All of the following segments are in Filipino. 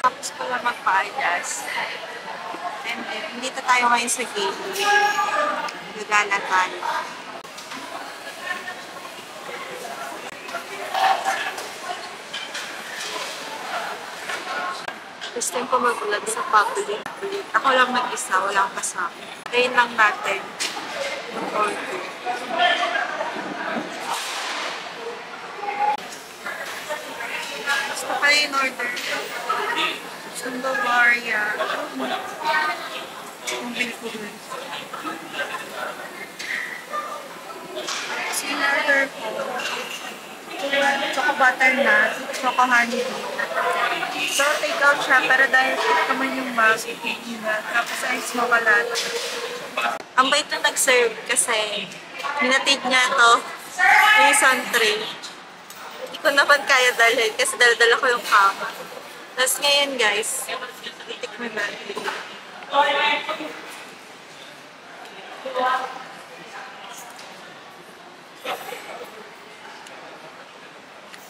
Kakatapos ko lang magpa-adjust. And then, dito tayo ngayon sa gate. Gagala tayo. First time ko mag-vlog sa public. Ako lang mag-isa, walang kasama. Ngayon lang natin. Mag-order. Gusto pala yung order. Sundo Varia. Ang bill ko dun. So yung order ko. Choco butternut, choco honey. So, take out siya, pero dahil naman yung bag, tapos ay mocha latte. Ang bait na nag-serve kasi minatid niya ito yung isang tray. Hindi ko naman kaya dalhin kasi dala-dala ko yung kama. Tapos ngayon guys, titikman natin.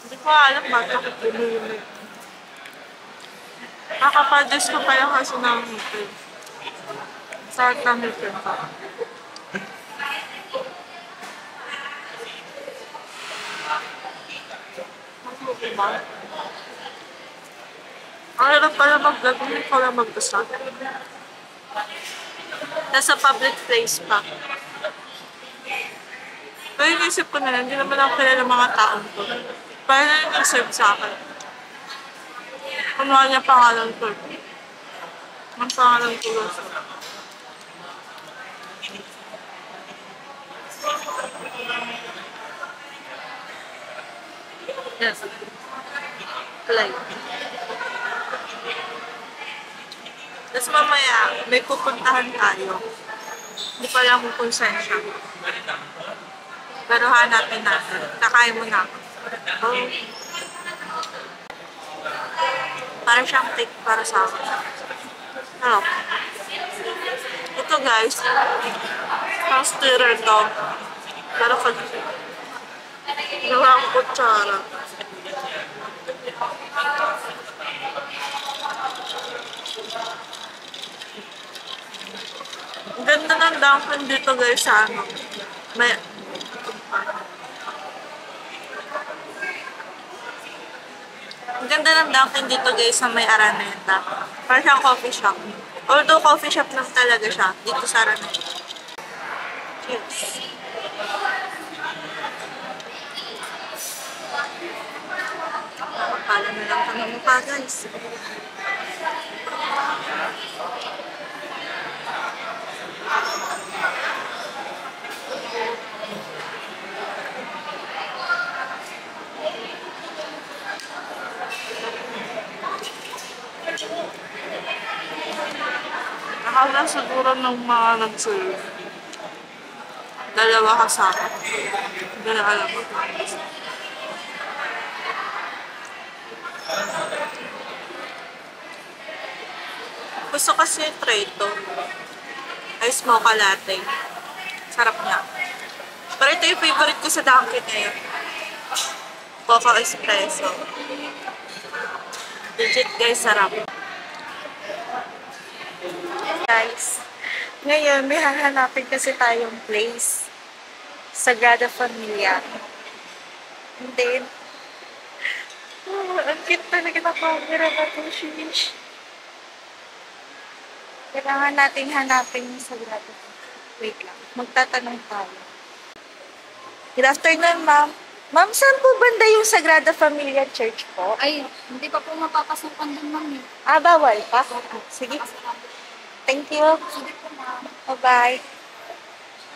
Hindi ko alam bakit binili. Nakapadres ko pala kasi ng hotel. Sarap ng hotel pa. Diba? Ang hirap pala mag-vlog, hindi ko lang mag-usap. Nasa public place pa. Pero inisip ko na lang, hindi naman ako kilala mga taong to. Parang na yung nag-serve sa akin. Kunuha niya pangalan ko. Ang pangalan ko lang sa yes. Like. Tapos mamaya, may pupuntahan tayo. Hindi pa lang kung saan siya. Pero hanapin natin. Nakain mo na ako. Oh. Parang siyang take para sa akin. Ano? Ito guys. Ang stirrer to. Pero pag gawa ang kutsara. Ang ganda ng Dunkin dito guys sa ano. May ang ganda ng Dunkin dito guys sa may Araneta. Parang siyang coffee shop. Although coffee shop lang talaga siya dito sa Araneta. Cheers! Pala na lang kami mukha guys. Nakala siguro ng mga nag-serve. Dalawa kasama. Hindi na alam ko. Gusto kasi yung tray ito. Ice mocha latte. Sarap niya. Pero ito yung favorite ko sa Dunkin ngayon. Coca espresso. Legit guys, sarap. Guys, ngayon may hahanapin kasi tayong place. Sagrada Familia. And then, ang cute talaga na camera na ito, shish. Kailangan natin hanapin yung Sagrada Familia. Wait lang, magtatanong tayo. Good afternoon, ma'am. Ma'am, saan po banda yung Sagrada Familia Church po? Ay, hindi pa po mapapasukan doon, ma'am. Ah, bawal pa? Sige. Thank you. Sige po, ma'am. Bye-bye.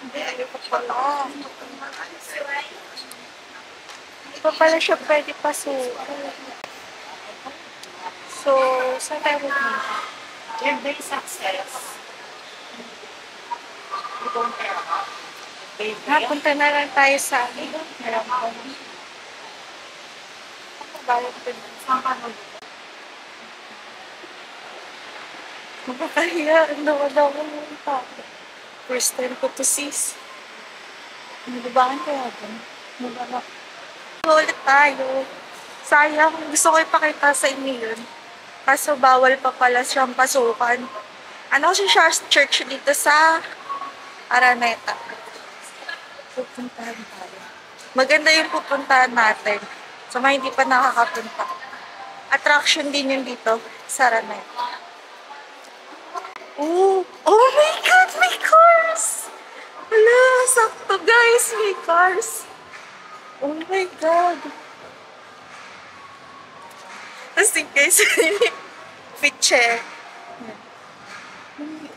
Hindi, ayaw pa pala. Hindi pa pala siya pwede pasukan. So, saan tayo pupunta? Every success. Punta na lang tayo sa bayad ko na. Saan ka nun? Magkakahiya. Ang dawa-dawa ng tao. First time ko to sis. Nagubaan kaya doon. Ulit tayo. Sayang. Gusto ko ipakita sa inyo yun. Kaso bawal pa pala siyang pasukan. Ano kasi siya church dito sa Araneta. Pupuntahan tayo. Maganda yung pupuntahan natin. So, mga hindi pa nakakapunta. Attraction din yun dito sa Araneta. Oh my God! May cars! Wala, sakto guys! May cars! Oh my God! Tapos guys, fit check.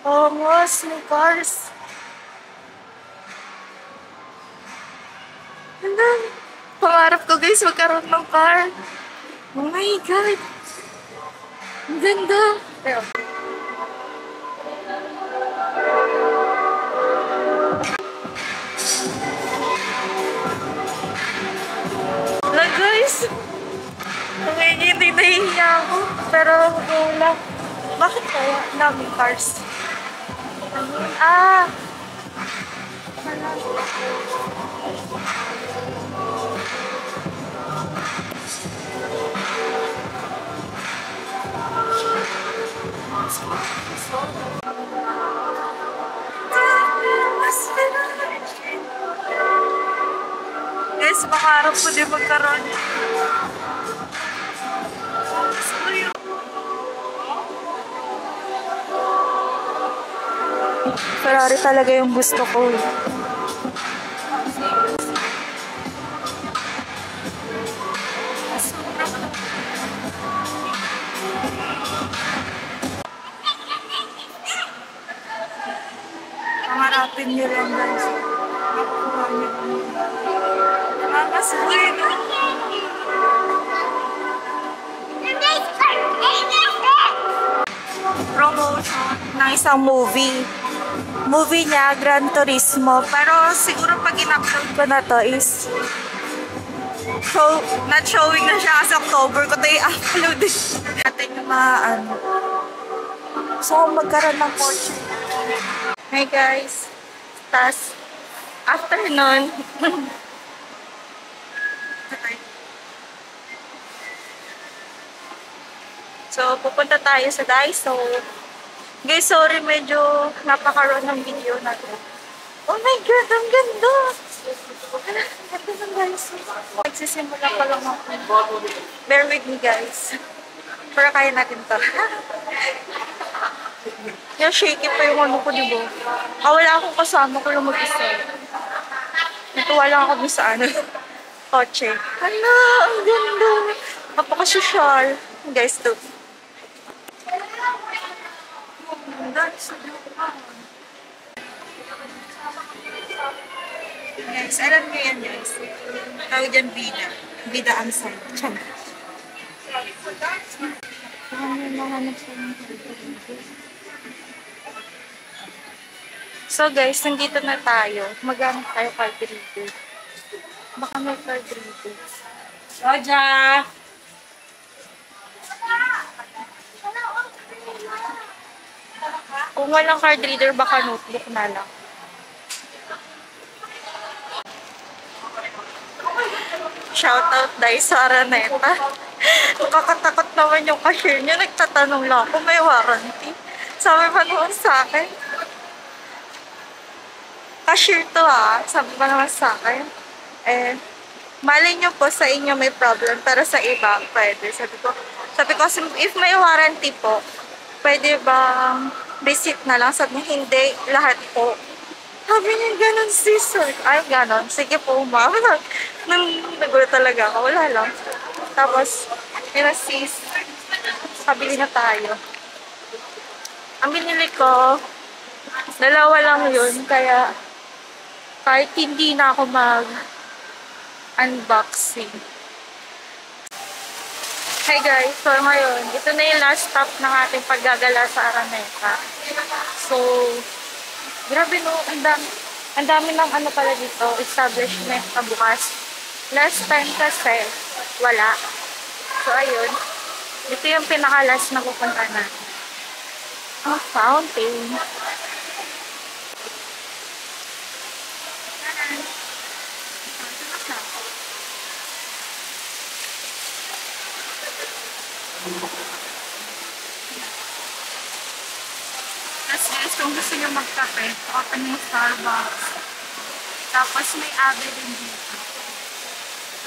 Oh, mas may cars. Ano? Pangarap ko guys magkaroon ng car. Oh my God! Ang ganda! Pero, wala guys! Hindi nahihiya ako. Pero wala. Bakit kaya? Daming cars. Ah! Guys, makarap ko din magkaroon. Ferrari talaga yung gusto ko. Pangarapin niyo lang guys. Makuha niyo. Mamas bueno. Promotion ng isang movie. Movie niya, Gran Turismo. Pero siguro pag in-upload ko na to is not showing na siya kasi October ko ito i-upload. Natin yung mga ano. So, magkaroon ng kotse. Hi guys. Tas, after nun, so, pupunta tayo sa Daiso. Guys, sorry, medyo napakaroon ng video na to. Oh my God, ang ganda! Ang ganda ng Daiso. Nagsisimula pa lang ako. Bear with me, guys. Pero kaya natin to. Yung shaky pa yung ano ko, diba? Wala akong kasama ko lang mag-isa. Natuwa lang ako dun sa ano. Kotse. Hala, ang ganda! Napaka-social. Guys, to. Guys, alam nyo yan guys. Tawag dyan bida. Bida ang side. Tiyan. So guys, nandito na tayo. Maghanap tayo card reader. Baka may card reader. Roja! Kung walang card reader, baka notebook na lang. Shoutout dahil sa Araneta. Nakakatakot naman yung cashier niya. Nagtatanong lang kung may warranty. Sabi pa naman sa akin. Cashier to sabi pa naman sa akin. Malay nyo po sa inyo may problem, pero sa iba, pwede. Sabi ko, if may warranty po, pwede bang receipt na lang? Sabi niya, hindi, lahat po. Sabi niya, ganun sis. Ay, ganun. Sige po, ma'am. Nagulat talaga ako. Wala lang. Tapos, yun sis. Kabili na tayo. Ang binili ko, dalawa lang yun. Kaya, kahit hindi na ako mag-unboxing. Hi guys, so ngayon, ito na yung last stop ng ating paggagala sa Araneta. So, grabe no, ang dami ng ano pala dito, establishment na bukas. Last time kasi, wala. So, ayun. Ito yung pinaka-last na pupunta natin. Ang fountain. kung gusto nyo magkape, open yung Starbucks. Tapos may Ave din dito.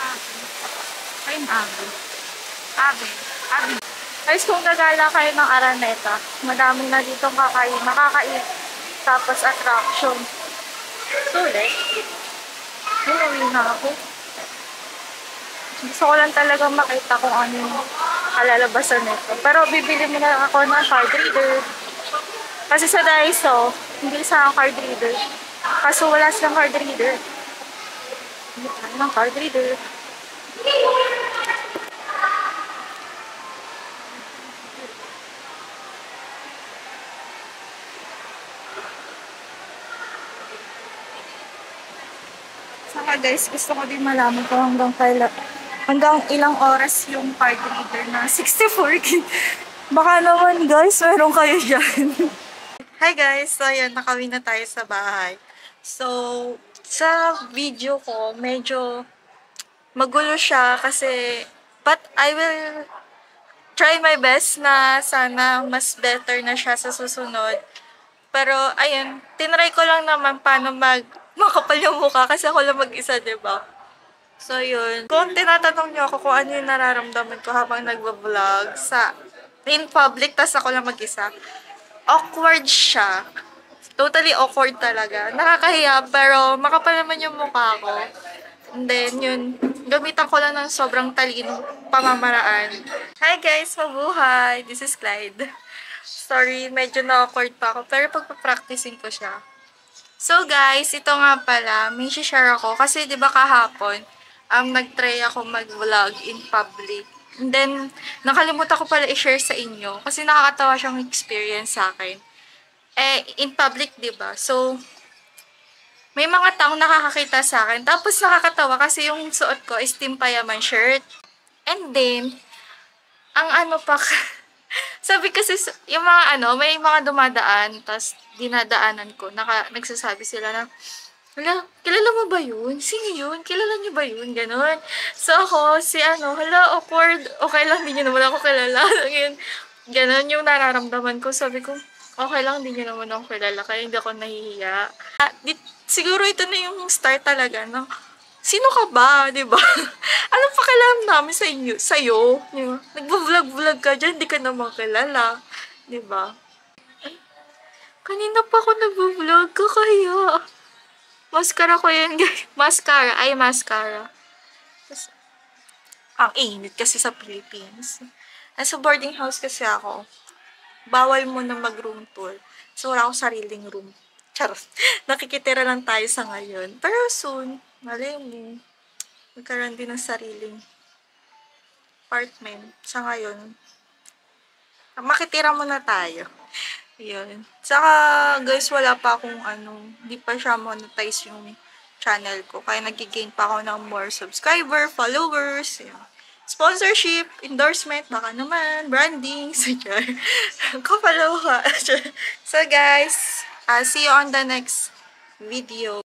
Ave. Ayun, Ave. Ave. Ave. Guys, kung gagala kayo ng Araneta, madami na dito makakain. Tapos attraction. Sulit. Uwi na ako. Gusto ko lang talagang makita kung ano yung kalalabasan nito. Pero bibili muna ako ng card reader. Kasi sa Daiso, hindi sa card reader. Kaso wala silang card reader. Hindi tayo ng card reader. Saka guys, gusto ko din malaman kung hanggang ilang oras yung card reader na 64 gig. Baka naman guys, meron kayo dyan. Hi guys! So ayan, nakawin na tayo sa bahay. So, sa video ko, medyo magulo siya kasi but I will try my best na sana mas better na siya sa susunod. Pero ayun, tinry ko lang naman paano makapal yung mukha kasi ako lang mag-isa, diba? So yun, kung tinatanong niyo ako kung ano yung nararamdaman ko habang nagbablog in public, tas ako lang mag-isa, awkward siya. Totally awkward talaga. Nakakahiya, pero makapal naman yung mukha ko. And then, yun, gamitan ko lang ng sobrang talino pamamaraan. Hi guys! Mabuhay! This is Clyde. Sorry, medyo na-awkward pa ako, pero pagpapracticing ko siya. So guys, ito nga pala, may share ako. Kasi di ba kahapon, nag-try ako mag-vlog in public. And then, nakalimutan ko pala i-share sa inyo. Kasi nakakatawa siyang experience sa akin. In public, di ba? So, may mga taong nakakakita sa akin. Tapos nakakatawa kasi yung suot ko is Team Payaman shirt. And then, ang ano pa, sabi kasi, yung mga may mga dumadaan, tapos dinadaanan ko, nagsasabi sila na, hala, kilala mo ba yun? Sino yun? Kilala niyo ba yun? Ganon. So ako, hala, awkward. Okay lang, di niyo naman ako kilala. Ganon yung nararamdaman ko. Sabi ko, okay lang, di niyo naman ako kilala. Kaya hindi ako nahihiya. Siguro ito na yung start talaga ng, sino ka ba? Diba? Anong pakialam namin sa inyo? Sa'yo? Diba? Nagbablog-vlog ka dyan, di ka naman kilala. Diba? Kanina pa ako nagbablog, kakaya. Mascara ko yun, guys. Mascara. Ang init kasi sa Philippines. Sa boarding house kasi ako. Bawal mo na mag-room tour. So, wala akong sariling room. Charot. Nakikitira lang tayo sa ngayon. Pero soon, malay mo, magkaroon din ng sariling apartment. Sa ngayon, makitira muna tayo. Yun. Saka, guys, wala pa akong hindi pa siya monetize yung channel ko. Kaya nagigain pa ako ng more subscriber, followers, yun. Sponsorship, endorsement, baka naman, branding, kapalaw ka. So, guys, see you on the next video.